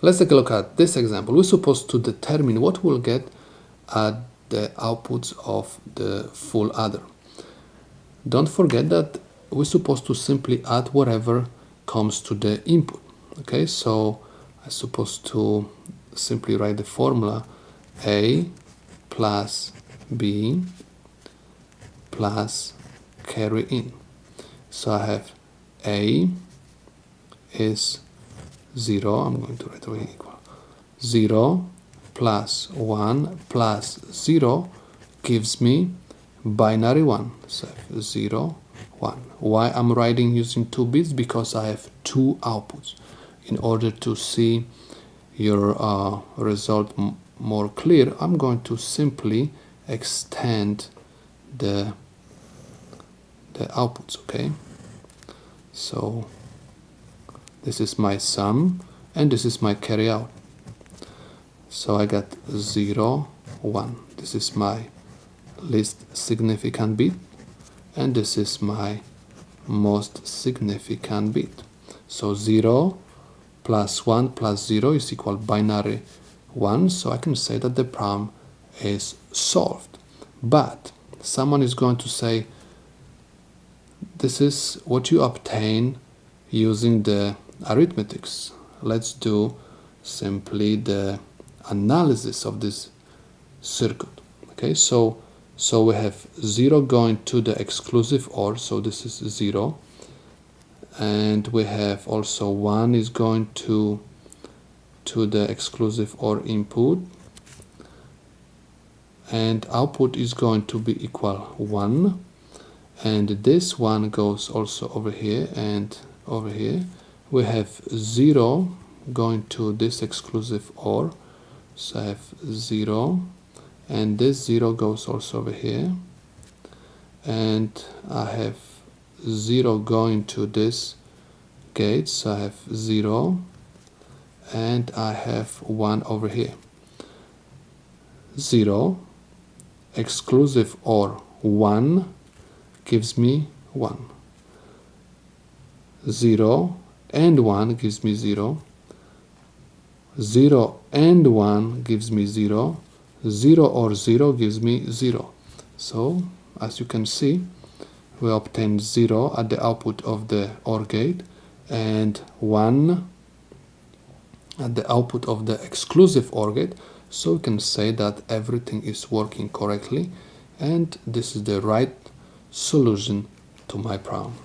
Let's take a look at this example. We're supposed to determine what we'll get at the outputs of the full adder. Don't forget that we're supposed to simply add whatever comes to the input. Okay, so I'm supposed to simply write the formula A plus B plus carry in. So I have A is 0, I'm going to write over here equal 0 plus 1 plus 0 gives me binary 1. So 0, 1. Why I'm writing using 2 bits? Because I have 2 outputs. In order to see your result more clear, I'm going to simply extend the outputs. Okay, so this is my sum and this is my carry out. So I got 0, 1. This is my least significant bit and this is my most significant bit. So 0 plus 1 plus 0 is equal binary 1. So I can say that the problem is solved. But someone is going to say, this is what you obtain using the arithmetics. Let's do simply the analysis of this circuit. Okay, so we have 0 going to the exclusive OR, so this is 0, and we have also 1 is going to the exclusive OR input, and output is going to be equal 1, and this one goes also over here and over here. We have 0 going to this exclusive OR, so I have 0, and this 0 goes also over here, and I have 0 going to this gate, so I have 0, and I have 1 over here. 0 exclusive OR 1 gives me 1. 0 and 1 gives me 0. 0 and 1 gives me 0. 0 or 0 gives me 0. So as you can see, we obtain 0 at the output of the OR gate and 1 at the output of the exclusive OR gate. So we can say that everything is working correctly and this is the right solution to my problem.